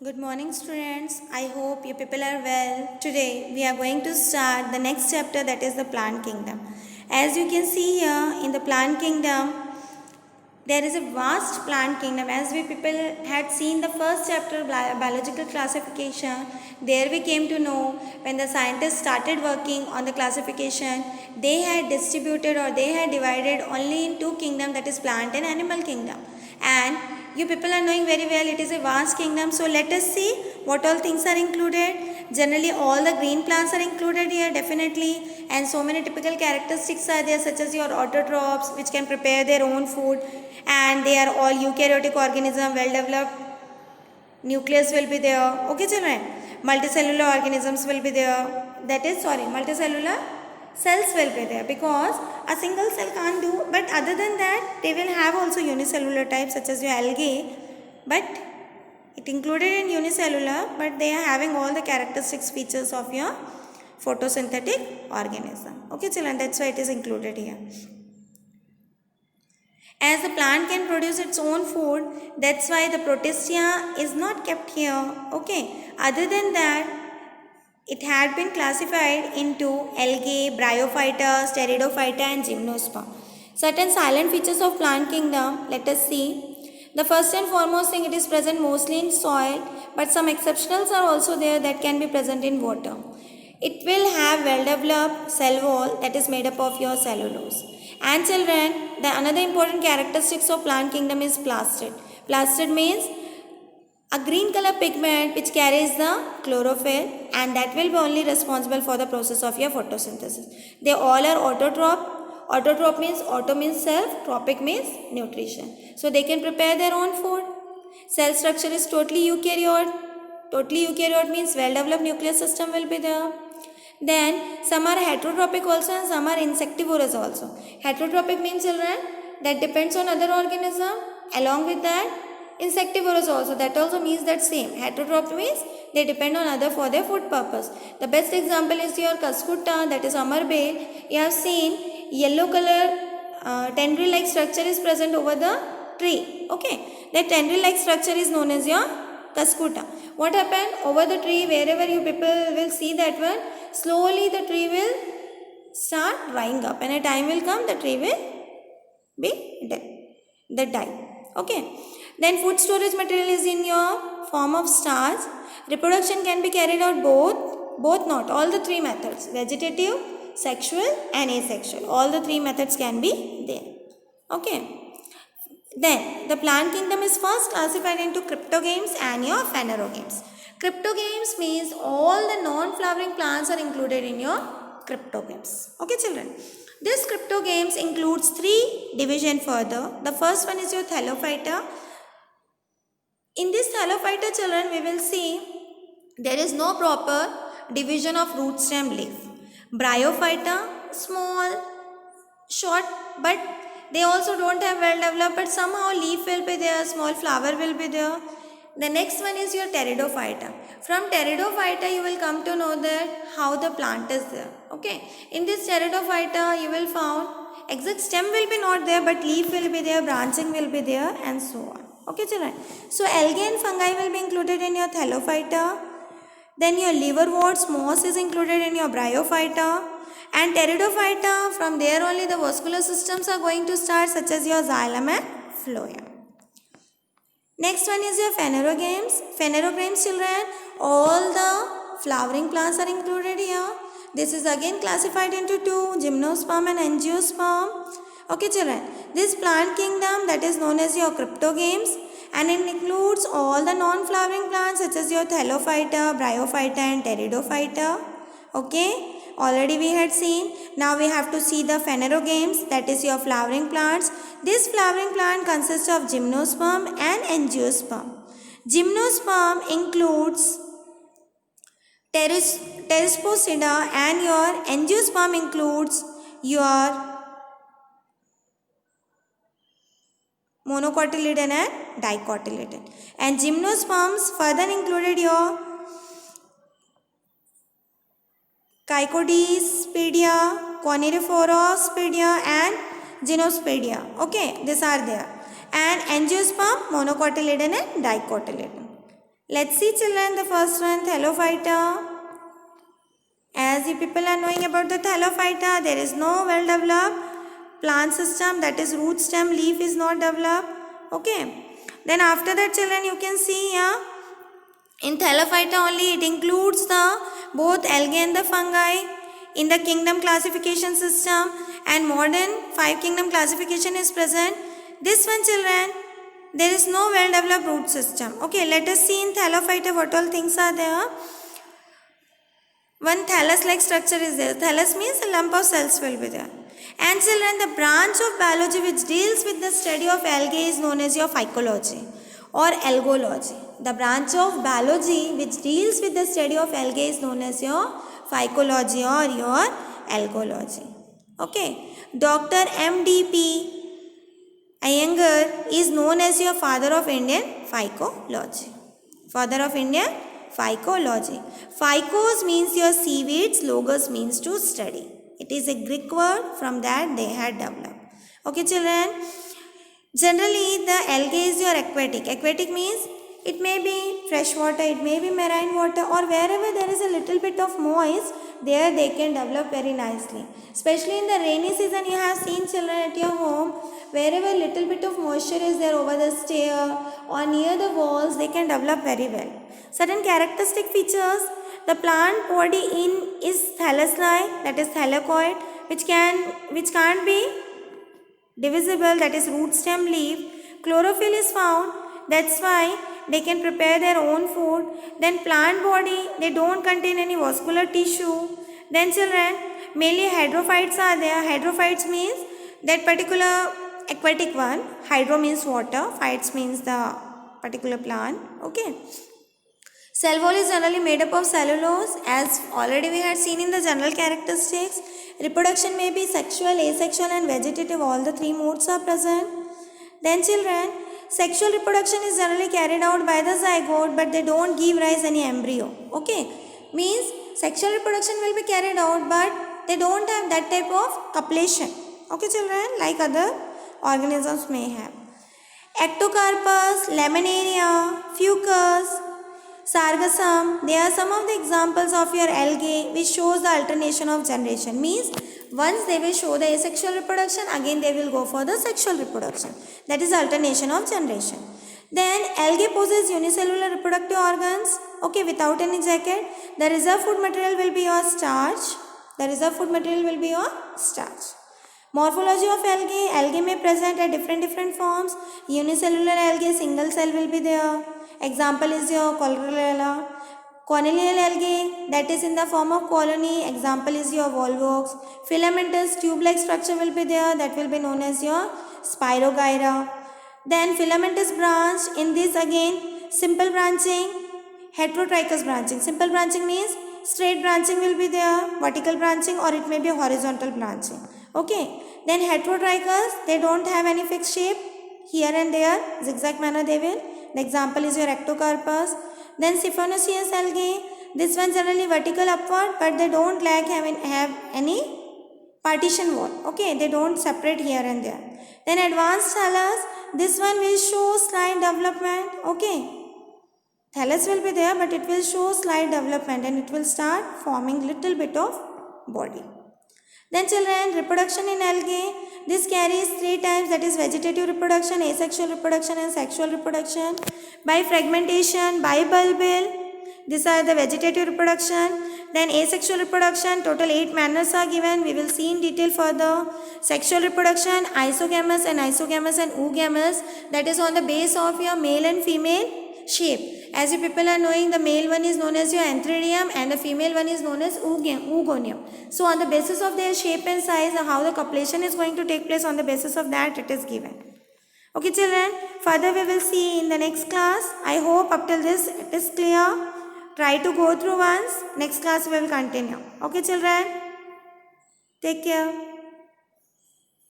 Good morning, students. I hope you people are well. Today we are going to start the next chapter, that is the plant kingdom. As you can see here in the plant kingdom, there is a vast plant kingdom. As we people had seen the first chapter, biological classification, there we came to know when the scientists started working on the classification, they had distributed or they had divided only in two kingdoms, that is plant and animal kingdom. And you people are knowing very well it is a vast kingdom. So let us see what all things are included. Generally all the green plants are included here definitely, and so many typical characteristics are there, such as your autotrophs which can prepare their own food, and they are all eukaryotic organism, well developed nucleus will be there. Okay children, multicellular organisms will be there, that is multicellular cells will be there, because a single cell can't do, but other than that they will have also unicellular types such as your algae, but it included in unicellular, but they are having all the characteristics features of your photosynthetic organism. Okay children, that's why it is included here. As the plant can produce its own food, that's why the protestia is not kept here. Okay, other than that, it had been classified into algae, bryophyta, pteridophyta and gymnosperm. Certain silent features of plant kingdom, let us see. The first and foremost thing, it is present mostly in soil, but some exceptionals are also there that can be present in water. It will have well developed cell wall that is made up of your cellulose. And children, the another important characteristics of plant kingdom is plastid. Plastid means a green color pigment which carries the chlorophyll, and that will be only responsible for the process of your photosynthesis. They all are autotroph. Autotroph means auto means self, tropic means nutrition. So they can prepare their own food. Cell structure is totally eukaryote. Totally eukaryote means well developed nucleus system will be there. Then some are heterotrophic also and some are insectivorous also. Heterotrophic means children that depends on other organism. Along with that, insectivorous also, that also means that same. Heterotroph means they depend on other for their food purpose. The best example is your Cuscuta, that is amarbale. You have seen yellow color tendril like structure is present over the tree. Okay, that tendril like structure is known as your Cuscuta. What happened over the tree, wherever you people will see that one, slowly the tree will start drying up, and a time will come the tree will be dead, the die. Okay. Then food storage material is in your form of starch. Reproduction can be carried out both not, all the three methods, vegetative, sexual and asexual. All the three methods can be there. Okay. Then the plant kingdom is first classified into cryptogames and your phanerogames. Cryptogames means all the non-flowering plants are included in your cryptogames. Okay children. This cryptogames includes three division further. The first one is your Thallophyta. In this Thallophyta children, we will see there is no proper division of root stem leaf. Bryophyta, small, short, but they also don't have well developed, but somehow leaf will be there, small flower will be there. The next one is your Pteridophyta. From Pteridophyta you will come to know that how the plant is there. Okay. In this Pteridophyta you will found exact stem will be not there, but leaf will be there, branching will be there and so on. Okay children. So algae and fungi will be included in your Thallophyta. Then your liverworts, moss is included in your Bryophyta. And Pteridophyta, from there only the vascular systems are going to start, such as your xylem and phloem. Next one is your phanerogames. Phanerogames children, all the flowering plants are included here. This is again classified into two, gymnosperm and angiosperm. Okay children, this plant kingdom that is known as your cryptogames, and it includes all the non-flowering plants such as your Thallophyta, Bryophyta and Pteridophyta. Okay, already we had seen. Now we have to see the phanerogames, that is your flowering plants. This flowering plant consists of gymnosperm and angiosperm. Gymnosperm includes Pteridophyta and your angiosperm includes your monocotyledon and dicotyledon. And gymnosperms further included your Chycodespedia, Coniferospedia and Gymnospedia. Okay, these are there. And angiosperm, monocotyledon and dicotyledon. Let's see children, the first one, thallophyta. As you people are knowing about the thallophyta, there is no well developed plant system, that is root, stem, leaf is not developed. Okay. Then after that children, you can see here, in thallophyta only it includes the both algae and the fungi in the kingdom classification system, and modern 5 kingdom classification is present. This one children, there is no well developed root system. Okay, let us see in thallophyta what all things are there. One thallus like structure is there. Thallus means a lump of cells will be there. And children, the branch of biology which deals with the study of algae is known as your phycology or algology. The branch of biology which deals with the study of algae is known as your phycology or your algology. Okay. Dr. M.D.P. Iyengar is known as your father of Indian phycology. Father of Indian phycology. Phycos means your seaweeds, logos means to study. It is a Greek word, from that they had developed. Okay children. Generally the algae is your aquatic. Aquatic means it may be fresh water, it may be marine water, or wherever there is a little bit of moist, there they can develop very nicely. Especially in the rainy season, you have seen children at your home, wherever little bit of moisture is there over the stair or near the walls, they can develop very well. Certain characteristic features, the plant body in is thallus-like, that is thylakoid, which can't be divisible, that is root, stem, leaf. Chlorophyll is found, that's why they can prepare their own food. Then plant body, they don't contain any vascular tissue. Then children, mainly hydrophytes are there. Hydrophytes means that particular aquatic one. Hydro means water, phytes means the particular plant. Okay. Cell wall is generally made up of cellulose, as already we had seen in the general characteristics. Reproduction may be sexual, asexual and vegetative. All the 3 modes are present. Then children, sexual reproduction is generally carried out by the zygote, but they don't give rise any embryo. Okay. Means sexual reproduction will be carried out, but they don't have that type of copulation. Okay children, like other organisms may have. Ectocarpus, Laminaria, Fucus, Sargassum, they are some of the examples of your algae which shows the alternation of generation. Means once they will show the asexual reproduction, again they will go for the sexual reproduction. That is alternation of generation. Then algae possess unicellular reproductive organs, okay, without any jacket. The reserve food material will be your starch. The reserve food material will be your starch. Morphology of algae, algae may present at different forms. Unicellular algae, single cell will be there. Example is your Coleorella. Cornelial algae, that is in the form of colony. Example is your Volvox. Filamentous tube-like structure will be there. That will be known as your Spirogyra. Then filamentous branch. In this again, simple branching, heterotrichous branching. Simple branching means straight branching will be there, vertical branching, or it may be horizontal branching. Okay. Then heterotrichous, they don't have any fixed shape. Here and there, zigzag manner they will. The example is your Ectocarpus. Then Siphonoceous algae. This one generally vertical upward, but they don't have any partition wall. Okay, they don't separate here and there. Then advanced thallus. This one will show slight development. Okay, thallus will be there, but it will show slight development and it will start forming little bit of body. Then children, reproduction in algae, this carries 3 types, that is vegetative reproduction, asexual reproduction and sexual reproduction. By fragmentation, bibulbal, these are the vegetative reproduction. Then asexual reproduction, total 8 manners are given, we will see in detail further. Sexual reproduction, isogamous and oogamous, that is on the base of your male and female shape. As you people are knowing, the male one is known as your antheridium and the female one is known as oogonium. So on the basis of their shape and size, how the copulation is going to take place, on the basis of that it is given. Okay children, further we will see in the next class. I hope up till this it is clear. Try to go through once. Next class we will continue. Okay children, take care.